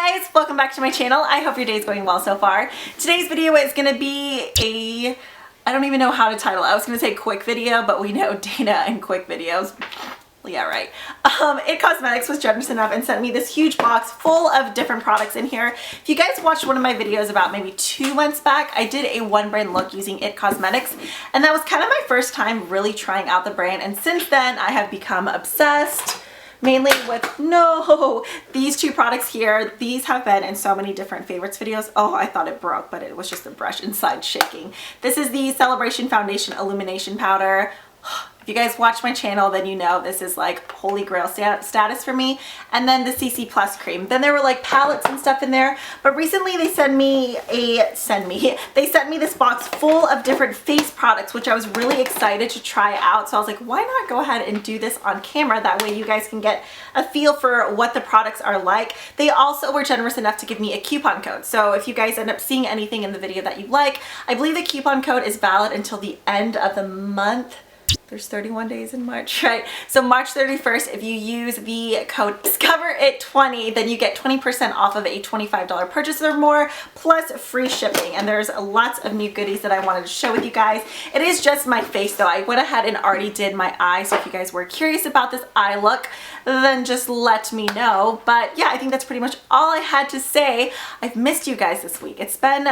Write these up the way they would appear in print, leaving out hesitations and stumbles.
guys, welcome back to my channel. I hope your day is going well so far. Today's video is going to be I don't even know how to title it. I was going to say quick video, but we know Danna and quick videos. Yeah, right. It Cosmetics was generous enough and sent me this huge box full of different products in here. If you guys watched one of my videos about maybe 2 months back, I did a one brand look using It Cosmetics, and that was kind of my first time really trying out the brand, and since then I have become obsessed. Mainly with, these two products here. These have been in so many different favorites videos. Oh, I thought it broke, but it was just the brush inside shaking. This is the Celebration Foundation Illumination Powder. If you guys watch my channel, then you know this is like holy grail status for me. And then the CC Plus cream. Then there were like palettes and stuff in there. But recently they sent me this box full of different face products, which I was really excited to try out. So I was like, why not go ahead and do this on camera? That way you guys can get a feel for what the products are like. They also were generous enough to give me a coupon code. So if you guys end up seeing anything in the video that you like, I believe the coupon code is valid until the end of the month. There's 31 days in March, right? So March 31st, if you use the code DISCOVERIT20, then you get 20% off of a $25 purchase or more, plus free shipping. And there's lots of new goodies that I wanted to show with you guys. It is just my face though. I went ahead and already did my eyes. So if you guys were curious about this eye look, then just let me know. But yeah, I think that's pretty much all I had to say. I've missed you guys this week. It's been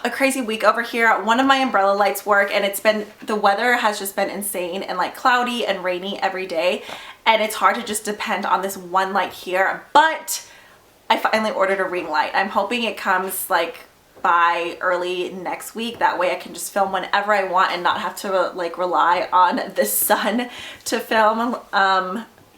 a crazy week over here. One of my umbrella lights work, and the weather has just been insane and like cloudy and rainy every day, and it's hard to just depend on this one light here. But I finally ordered a ring light. I'm hoping it comes like by early next week. That way I can just film whenever I want and not have to like rely on the sun to film.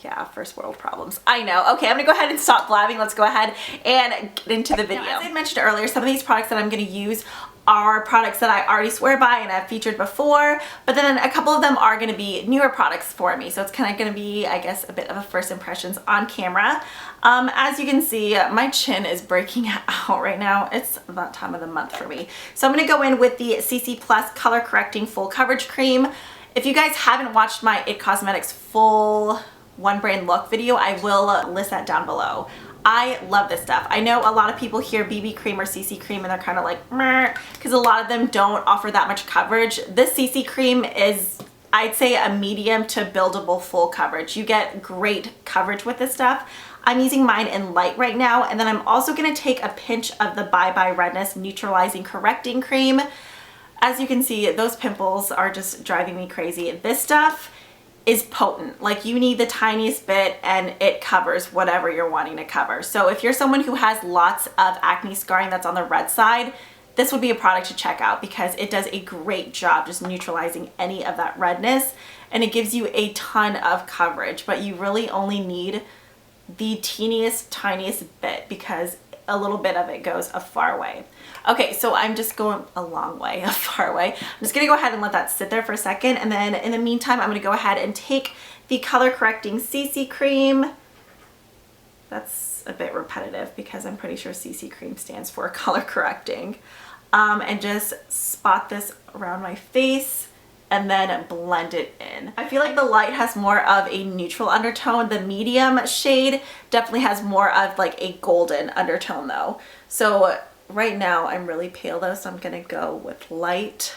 Yeah, first world problems. I know. Okay, I'm gonna go ahead and stop blabbing. Let's go ahead and get into the video. Now, as I mentioned earlier, some of these products that I'm gonna use are products that I already swear by and I've featured before, but then a couple of them are gonna be newer products for me. So it's kind of gonna be, I guess, a bit of a first impressions on camera. As you can see, my chin is breaking out right now. It's that time of the month for me. So I'm gonna go in with the CC Plus Color Correcting Full Coverage Cream. If you guys haven't watched my It Cosmetics full one brand look video, I will list that down below. I love this stuff. I know a lot of people hear BB cream or CC cream and they're kind of like meh, because a lot of them don't offer that much coverage. This CC cream is, I'd say, a medium to buildable full coverage. You get great coverage with this stuff. I'm using mine in light right now, and then I'm also going to take a pinch of the Bye Bye Redness Neutralizing Correcting Cream. As you can see, those pimples are just driving me crazy. This stuff is potent. Like, you need the tiniest bit and it covers whatever you're wanting to cover. So if you're someone who has lots of acne scarring that's on the red side, this would be a product to check out because it does a great job just neutralizing any of that redness, and it gives you a ton of coverage, but you really only need the teeniest, tiniest bit because a little bit of it goes a far way. Okay, so I'm just going a long way, a far way. I'm just gonna go ahead and let that sit there for a second, and then in the meantime, I'm gonna go ahead and take the Color Correcting CC Cream. That's a bit repetitive because I'm pretty sure CC Cream stands for Color Correcting. And just spot this around my face and then blend it in. I feel like the light has more of a neutral undertone. The medium shade definitely has more of like a golden undertone though. So right now I'm really pale though, so I'm gonna go with light.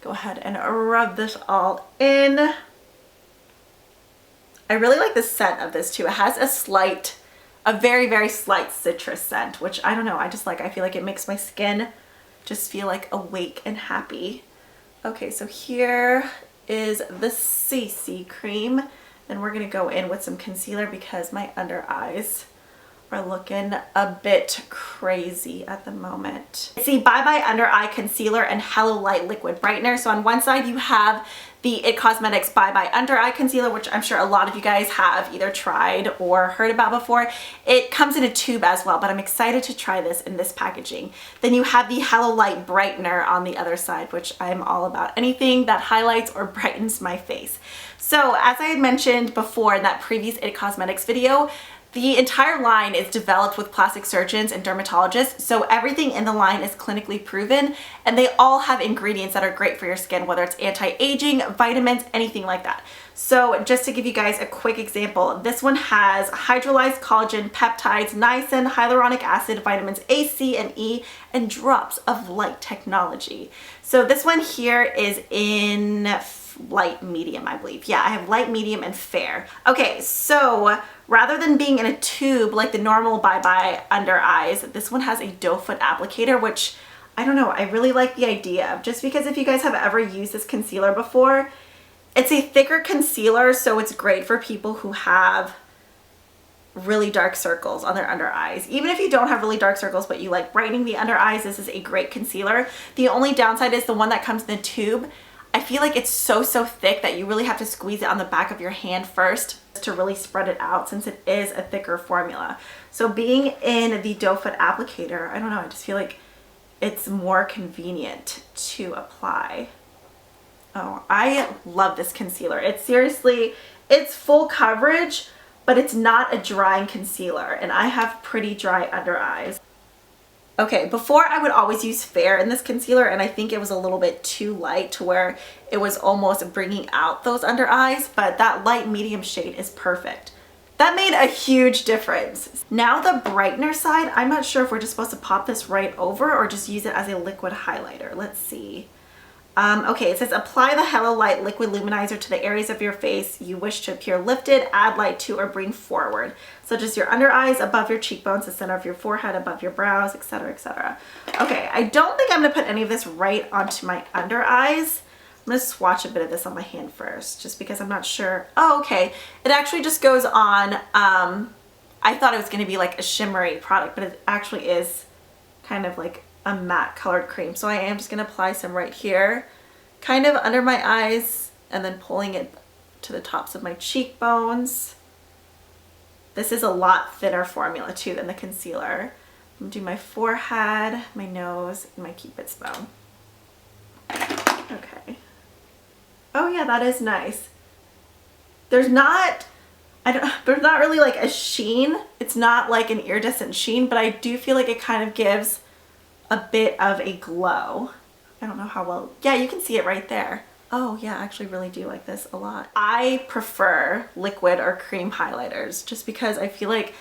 Go ahead and rub this all in. I really like the scent of this too. It has a very, very slight citrus scent, which I don't know, I feel like it makes my skin just feel like awake and happy. Okay, so here is the CC cream. Then we're gonna go in with some concealer because my under eyes are looking a bit crazy at the moment. It's the Bye Bye Under Eye Concealer and Hello Light Liquid Brightener. So on one side you have the It Cosmetics Bye Bye Under Eye Concealer, which I'm sure a lot of you guys have either tried or heard about before. It comes in a tube as well, but I'm excited to try this in this packaging. Then you have the Hello Light Brightener on the other side, which I'm all about anything that highlights or brightens my face. So as I had mentioned before in that previous It Cosmetics video, The entire line is developed with plastic surgeons and dermatologists, so everything in the line is clinically proven, and they all have ingredients that are great for your skin, whether it's anti-aging, vitamins, anything like that. So just to give you guys a quick example, this one has hydrolyzed collagen, peptides, niacin, hyaluronic acid, vitamins A, C, and E, and drops of light technology. So this one here is in light medium, I believe. Yeah, I have light, medium, and fair. Okay, so rather than being in a tube like the normal Bye Bye under eyes, this one has a doe foot applicator, which I don't know, I really like the idea of, just because if you guys have ever used this concealer before, it's a thicker concealer, so it's great for people who have really dark circles on their under eyes. Even if you don't have really dark circles but you like brightening the under eyes, this is a great concealer. The only downside is the one that comes in the tube, I feel like it's so thick that you really have to squeeze it on the back of your hand first to really spread it out, since it is a thicker formula. So being in the doe foot applicator, I don't know, I just feel like it's more convenient to apply. Oh, I love this concealer. It's seriously, it's full coverage, but it's not a drying concealer, and I have pretty dry under eyes. Okay, before I would always use fair in this concealer, and I think it was a little bit too light to where it was almost bringing out those under eyes, but that light medium shade is perfect. That made a huge difference. Now the brightener side, I'm not sure if we're just supposed to pop this right over or just use it as a liquid highlighter. Let's see. Okay, it says apply the Hello Light liquid luminizer to the areas of your face you wish to appear lifted, add light to, or bring forward, such as your under eyes, above your cheekbones, the center of your forehead, above your brows, etc., etc. Okay, I don't think I'm gonna put any of this right onto my under eyes. I'm gonna swatch a bit of this on my hand first, just because I'm not sure. Oh, okay, it actually just goes on. I thought it was gonna be like a shimmery product, but it actually is kind of like a matte colored cream. So I am just going to apply some right here, kind of under my eyes, and then pulling it to the tops of my cheekbones. This is a lot thinner formula too than the concealer. I'm going to do my forehead, my nose, and my cupid's bow. Okay. Oh yeah, that is nice. There's not really like a sheen. It's not like an iridescent sheen, but I do feel like it kind of gives a bit of a glow. I don't know how well, yeah, you can see it right there. Oh yeah, I actually really do like this a lot. I prefer liquid or cream highlighters just because I feel like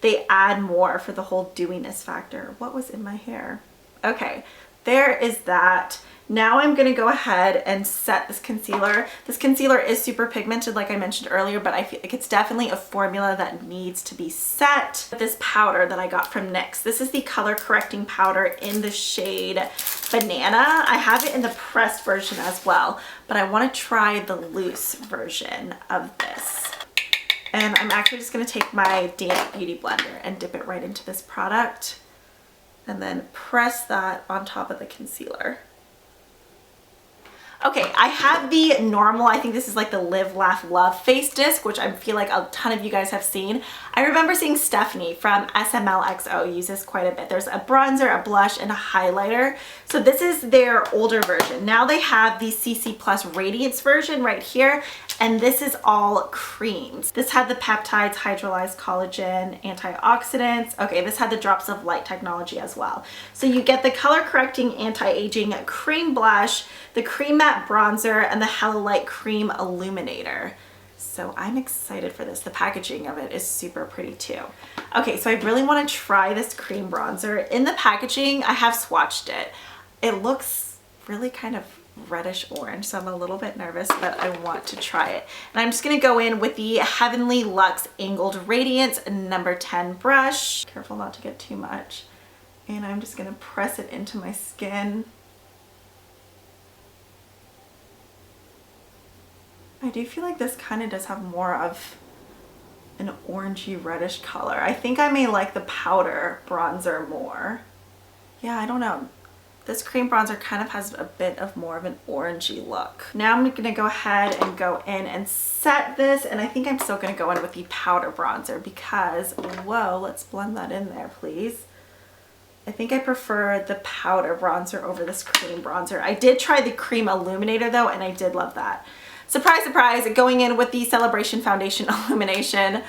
they add more for the whole dewiness factor. What was in my hair? Okay, there is that. Now I'm going to go ahead and set this concealer. This concealer is super pigmented like I mentioned earlier, but I feel like it's definitely a formula that needs to be set. This powder that I got from NYX. This is the color correcting powder in the shade Banana. I have it in the pressed version as well, but I want to try the loose version of this. And I'm actually just going to take my damp beauty blender and dip it right into this product and then press that on top of the concealer. Okay, I have the normal, I think this is like the Live, Laugh, Love face disc, which I feel like a ton of you guys have seen. I remember seeing Stephanie from SMLXO use this quite a bit. There's a bronzer, a blush, and a highlighter. So this is their older version. Now they have the CC Plus Radiance version right here, and this is all creams. This had the peptides, hydrolyzed collagen, antioxidants. Okay, this had the drops of light technology as well. So you get the color correcting anti-aging cream blush, the cream matte bronzer, and the Hello Light cream illuminator. So I'm excited for this. The packaging of it is super pretty too. Okay, so I really want to try this cream bronzer. In the packaging, I have swatched it. It looks really kind of reddish orange, so I'm a little bit nervous, but I want to try it. And I'm just going to go in with the Heavenly Luxe Angled Radiance number 10 brush. Careful not to get too much. And I'm just going to press it into my skin. I do feel like this kind of does have more of an orangey reddish color. I think I may like the powder bronzer more. Yeah, I don't know. This cream bronzer kind of has a bit of more of an orangey look. Now I'm gonna go ahead and go in and set this, and I think I'm still gonna go in with the powder bronzer because, whoa, let's blend that in there, please. I think I prefer the powder bronzer over this cream bronzer. I did try the cream illuminator though, and I did love that. Surprise, surprise, going in with the Celebration Foundation Illumination.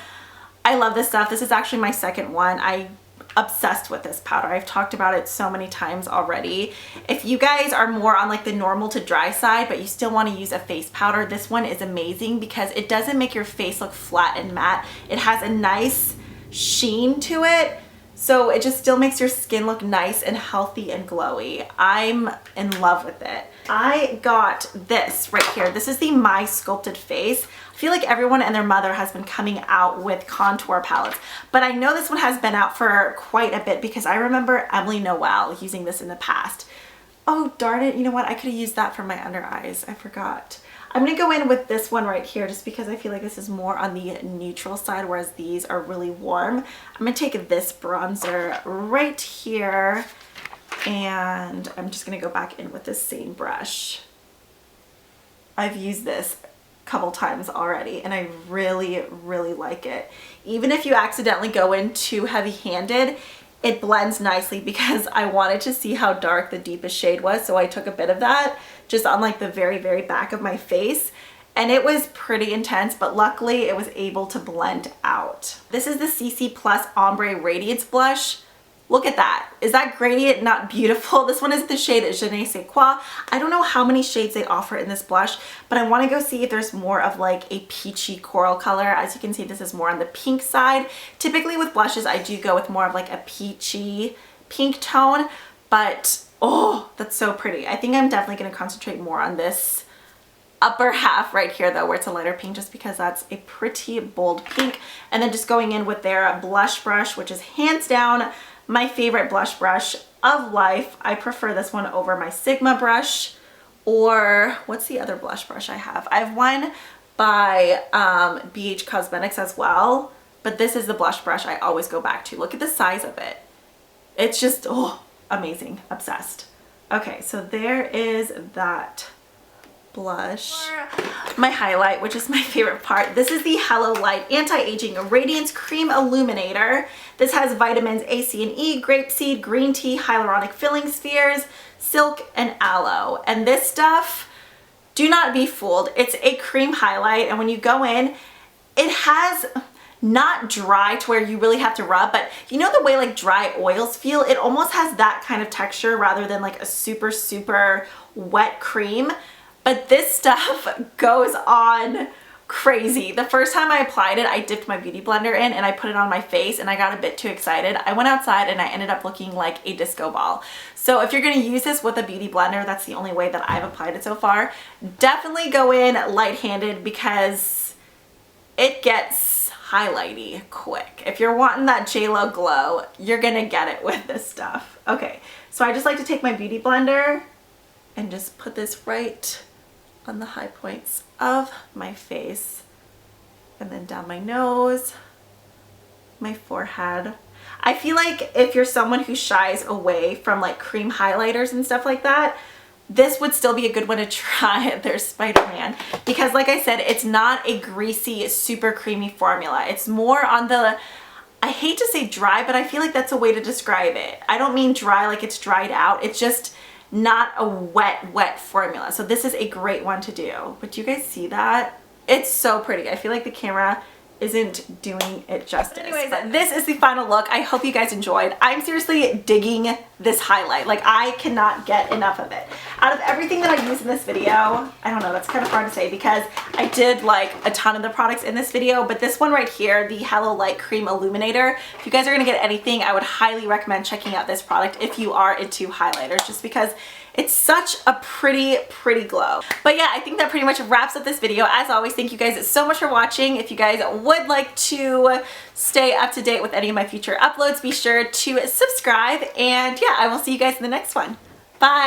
I love this stuff. This is actually my second one. I'm obsessed with this powder. I've talked about it so many times already. If you guys are more on like the normal to dry side, but you still want to use a face powder, this one is amazing because it doesn't make your face look flat and matte. It has a nice sheen to it. So it just still makes your skin look nice and healthy and glowy. I'm in love with it. I got this right here. This is the My Sculpted Face. I feel like everyone and their mother has been coming out with contour palettes, but I know this one has been out for quite a bit because I remember Emily Noel using this in the past. Oh, darn it. You know what? I could have used that for my under eyes. I forgot. I'm going to go in with this one right here just because I feel like this is more on the neutral side, whereas these are really warm. I'm going to take this bronzer right here and I'm just going to go back in with the same brush. I've used this a couple times already and I really, really like it. Even if you accidentally go in too heavy-handed, it blends nicely because I wanted to see how dark the deepest shade was, so I took a bit of that just on like the very, very back of my face, and it was pretty intense, but luckily it was able to blend out. This is the CC Plus Ombre Radiance Blush. Look at that. Is that gradient not beautiful? This one is the shade Je ne sais quoi. I don't know how many shades they offer in this blush, but I want to go see if there's more of like a peachy coral color. As you can see, this is more on the pink side. Typically with blushes, I do go with more of like a peachy pink tone, but oh, that's so pretty. I think I'm definitely going to concentrate more on this upper half right here though, where it's a lighter pink, just because that's a pretty bold pink. And then just going in with their blush brush, which is hands down my favorite blush brush of life. I prefer this one over my Sigma brush, or what's the other blush brush I have? I have one by BH Cosmetics as well, but this is the blush brush I always go back to. Look at the size of it. It's just, oh, amazing. Obsessed. Okay, so there is that blush. My highlight, which is my favorite part. This is the Hello Light Anti-Aging Radiance Cream Illuminator. This has vitamins A, C, and E, grapeseed, green tea, hyaluronic filling spheres, silk, and aloe. And this stuff, do not be fooled. It's a cream highlight, and when you go in, it has not dry to where you really have to rub, but you know the way like dry oils feel? It almost has that kind of texture rather than like a super, super wet cream. But this stuff goes on crazy. The first time I applied it, I dipped my beauty blender in and I put it on my face and I got a bit too excited. I went outside and I ended up looking like a disco ball. So if you're going to use this with a beauty blender, that's the only way that I've applied it so far. Definitely go in light-handed because it gets highlighty quick. If you're wanting that JLo glow, you're going to get it with this stuff. Okay, so I just like to take my beauty blender and just put this right on the high points of my face, and then down my nose, my forehead. I feel like if you're someone who shies away from like cream highlighters and stuff like that, this would still be a good one to try. There's Spider-Man, because like I said, it's not a greasy, super creamy formula. It's more on the, I hate to say dry, but I feel like that's a way to describe it. I don't mean dry like it's dried out. It's just not a wet formula. So this is a great one to do. But do you guys see that? It's so pretty. I feel like the camera isn't doing it justice. Anyways, but this is the final look. I hope you guys enjoyed. I'm seriously digging this highlight. Like, I cannot get enough of it. Out of everything that I used in this video, I don't know, that's kind of hard to say because I did like a ton of the products in this video, but this one right here, the Hello Light Cream Illuminator, if you guys are gonna get anything, I would highly recommend checking out this product if you are into highlighters, just because it's such a pretty glow. But yeah, I think that pretty much wraps up this video. As always, thank you guys so much for watching. If you guys would like to stay up to date with any of my future uploads, be sure to subscribe. And yeah, I will see you guys in the next one. Bye.